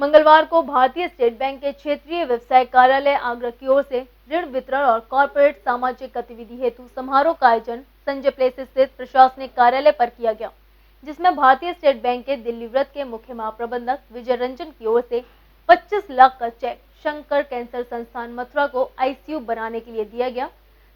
मंगलवार को भारतीय स्टेट बैंक के क्षेत्रीय व्यवसाय कार्यालय आगरा की ओर से ऋण वितरण और कॉर्पोरेट सामाजिक गतिविधि हेतु समारोह का आयोजन संजय प्लेस स्थित प्रशासनिक कार्यालय पर किया गया, जिसमें भारतीय स्टेट बैंक के दिल्ली वृत्त के मुख्य महाप्रबंधक विजय रंजन की ओर से 25 लाख का चेक शंकर कैंसर संस्थान मथुरा को आईसीयू बनाने के लिए दिया गया।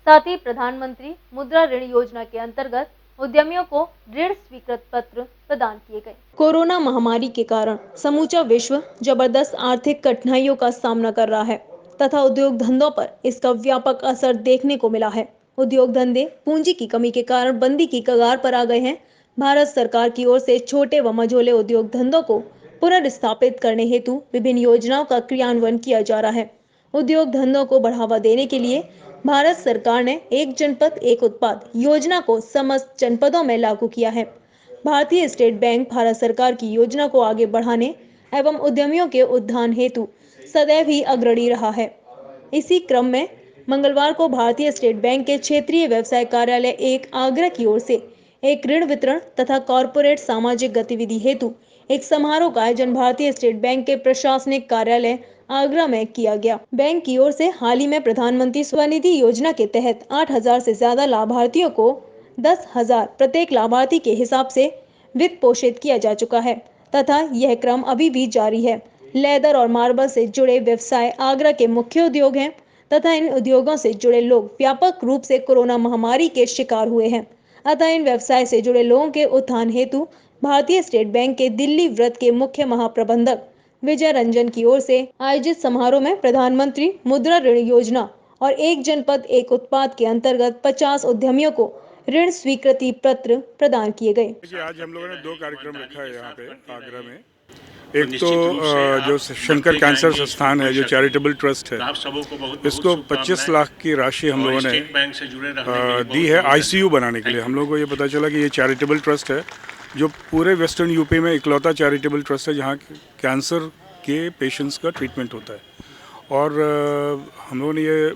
साथ ही प्रधानमंत्री मुद्रा ऋण योजना के अंतर्गत उद्यमियों को ऋण स्वीकृत पत्र प्रदान किए गए। कोरोना महामारी के कारण समूचा विश्व जबरदस्त आर्थिक कठिनाइयों का सामना कर रहा है तथा उद्योग धंधों पर इसका व्यापक असर देखने को मिला है। उद्योग धंधे पूंजी की कमी के कारण बंदी की कगार पर आ गए हैं। भारत सरकार की ओर से छोटे व मझोले उद्योग धंधों को पुनर्स्थापित करने हेतु विभिन्न योजनाओं का क्रियान्वयन किया जा रहा है। उद्योग धंधों को बढ़ावा देने के लिए भारत सरकार ने एक जनपद एक उत्पाद योजना को समस्त जनपदों में लागू किया है। भारतीय स्टेट बैंक भारत सरकार की योजना को आगे बढ़ाने एवं उद्यमियों के उत्थान हेतु सदैव ही अग्रणी रहा है। इसी क्रम में मंगलवार को भारतीय स्टेट बैंक के क्षेत्रीय व्यवसाय कार्यालय एक आगरा की ओर से एक ऋण वितरण तथा कॉर्पोरेट सामाजिक गतिविधि हेतु एक समारोह का आयोजन भारतीय स्टेट बैंक के प्रशासनिक कार्यालय आगरा में किया गया। बैंक की ओर से हाल ही में प्रधानमंत्री स्वनिधि योजना के तहत 8,000 से ज्यादा लाभार्थियों को 10,000 प्रत्येक लाभार्थी के हिसाब से वित्त पोषित किया जा चुका है तथा यह क्रम अभी भी जारी है। लेदर और मार्बल से जुड़े व्यवसाय आगरा के मुख्य उद्योग हैं तथा इन उद्योगों से जुड़े लोग व्यापक रूप से कोरोना महामारी के शिकार हुए हैं। अतः इन व्यवसाय से जुड़े लोगों के उत्थान हेतु भारतीय स्टेट बैंक के दिल्ली वृत्त के मुख्य महाप्रबंधक विजय रंजन की ओर से आयोजित समारोह में प्रधानमंत्री मुद्रा ऋण योजना और एक जनपद एक उत्पाद के अंतर्गत 50 उद्यमियों को ऋण स्वीकृति पत्र प्रदान किए गए। आज हम लोगों ने दो कार्यक्रम रखा है यहाँ पे आगरा में। एक तो जो शंकर कैंसर संस्थान है, जो चैरिटेबल ट्रस्ट है, इसको 25 लाख की राशि हम लोगों ने दी है आईसीयू बनाने के लिए। हम लोगों को ये पता चला कि ये चैरिटेबल ट्रस्ट है जो पूरे वेस्टर्न यूपी में इकलौता चैरिटेबल ट्रस्ट है जहाँ कैंसर के पेशेंट्स का ट्रीटमेंट होता है। और हम लोगों ने ये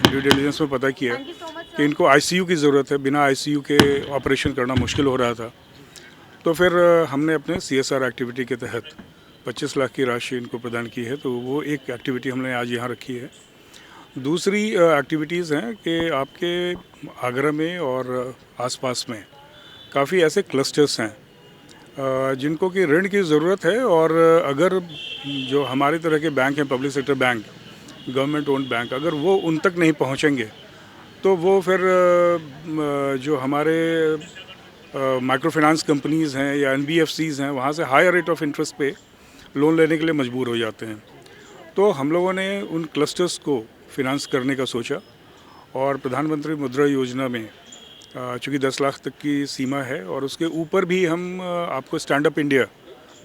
ड्यू डिलिजेंस में पता किया कि इनको आईसीयू की ज़रूरत है, बिना आईसीयू के ऑपरेशन करना मुश्किल हो रहा था। तो फिर हमने अपने सीएसआर एक्टिविटी के तहत 25 लाख की राशि इनको प्रदान की है। तो वो एक एक्टिविटी हमने आज यहाँ रखी है। दूसरी एक्टिविटीज़ हैं कि आपके आगरा में और आसपास में काफ़ी ऐसे क्लस्टर्स हैं जिनको कि ऋण की ज़रूरत है, और अगर जो हमारी तरह के बैंक हैं, public sector bank, government owned bank, अगर वो उन तक नहीं पहुँचेंगे तो वो फिर जो हमारे माइक्रो फाइनेंस कंपनीज़ हैं या एनबीएफसीज़ हैं, वहाँ से हायर रेट ऑफ इंटरेस्ट पे लोन लेने के लिए मजबूर हो जाते हैं। तो हम लोगों ने उन क्लस्टर्स को फिनांस करने का सोचा, और प्रधानमंत्री मुद्रा योजना में चूँकि 10 लाख तक की सीमा है और उसके ऊपर भी हम आपको स्टैंड अप इंडिया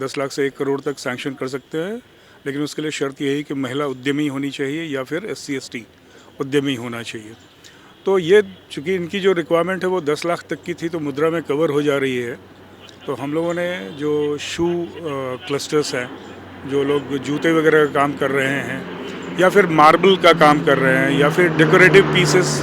10 लाख से 1 करोड़ तक सैंक्शन कर सकते हैं, लेकिन उसके लिए शर्त यही कि महिला उद्यमी होनी चाहिए या फिर SC/ST उद्यमी होना चाहिए। तो ये चूँकि इनकी जो रिक्वायरमेंट है वो 10 लाख तक की थी, तो मुद्रा में कवर हो जा रही है। तो हम लोगों ने जो शू क्लस्टर्स हैं, जो लोग जूते वगैरह का काम कर रहे हैं या फिर मार्बल का काम कर रहे हैं या फिर डेकोरेटिव पीसेस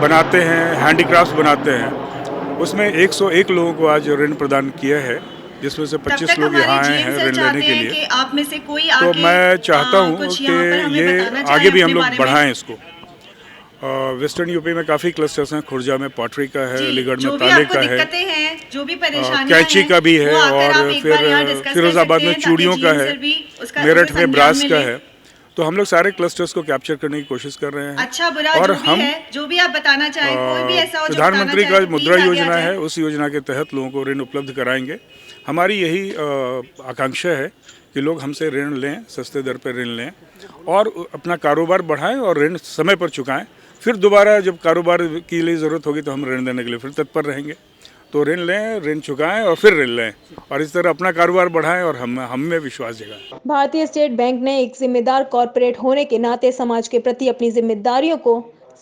बनाते हैं, हैंडीक्राफ्ट्स बनाते हैं, उसमें 101 लोगों को आज ऋण प्रदान किया है, जिसमें से 25 लोग यहाँ आए हैं ऋण लेने के लिए। आप में से कोई तो मैं चाहता हूँ कि ये आगे भी हम लोग बढ़ाएं इसको। वेस्टर्न यूपी में काफ़ी क्लस्टर्स हैं, खुर्जा में पॉटरी का है, अलीगढ़ में ताले का है, कैंची का भी है, और फिर फिरोजाबाद में चूड़ियों का है, मेरठ में ब्रास का है। तो हम लोग सारे क्लस्टर्स को कैप्चर करने की कोशिश कर रहे हैं। अच्छा बुरा और जो भी है, जो भी आप बताना चाहें, कोई भी ऐसा हो जो प्रधानमंत्री का मुद्रा योजना है, जाए। उस योजना के तहत लोगों को ऋण उपलब्ध कराएंगे। हमारी यही आकांक्षा है कि लोग हमसे ऋण लें, सस्ते दर पर ऋण लें और अपना कारोबार बढ़ाएं और ऋण समय पर चुकाएं। फिर दोबारा जब कारोबार के लिए ज़रूरत होगी तो हम ऋण देने के लिए फिर तत्पर रहेंगे। तो ऋण लें, ऋण चुकाएं और फिर ऋण लें, और इस तरह अपना कारोबार बढ़ाएं और हम में विश्वास जगाएं। भारतीय स्टेट बैंक ने एक जिम्मेदार कॉरपोरेट होने के नाते समाज के प्रति अपनी जिम्मेदारियों को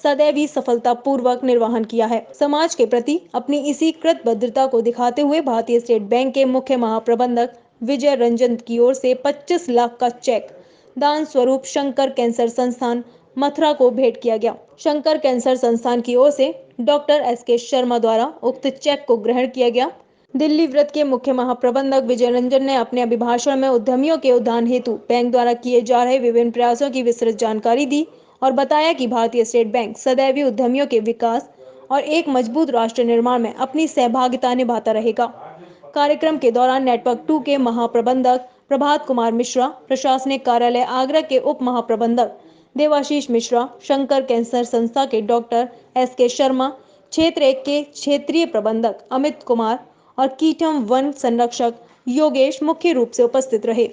सदैव ही सफलतापूर्वक निर्वहन किया है। समाज के प्रति अपनी इसी कृतबद्धता को दिखाते हुए भारतीय स्टेट बैंक के मुख्य महाप्रबंधक विजय रंजन की ओर से 25 लाख का चेक दान स्वरूप शंकर कैंसर संस्थान मथुरा को भेंट किया गया। शंकर कैंसर संस्थान की ओर से डॉक्टर SK शर्मा द्वारा उक्त चेक को ग्रहण किया गया। दिल्ली वृत्त के मुख्य महाप्रबंधक विजय रंजन ने अपने अभिभाषण में उद्यमियों के उद्यान हेतु बैंक द्वारा किए जा रहे विभिन्न प्रयासों की विस्तृत जानकारी दी और बताया कि भारतीय स्टेट बैंक सदैव ही उद्यमियों के विकास और एक मजबूत राष्ट्र निर्माण में अपनी सहभागिता निभाता रहेगा। कार्यक्रम के दौरान नेटवर्क 2 के महाप्रबंधक प्रभात कुमार मिश्रा, प्रशासनिक कार्यालय आगरा के उप महाप्रबंधक देवाशीष मिश्रा, शंकर कैंसर संस्था के डॉक्टर SK शर्मा, क्षेत्र 1 के क्षेत्रीय प्रबंधक अमित कुमार और कीटम वन संरक्षक योगेश मुख्य रूप से उपस्थित रहे।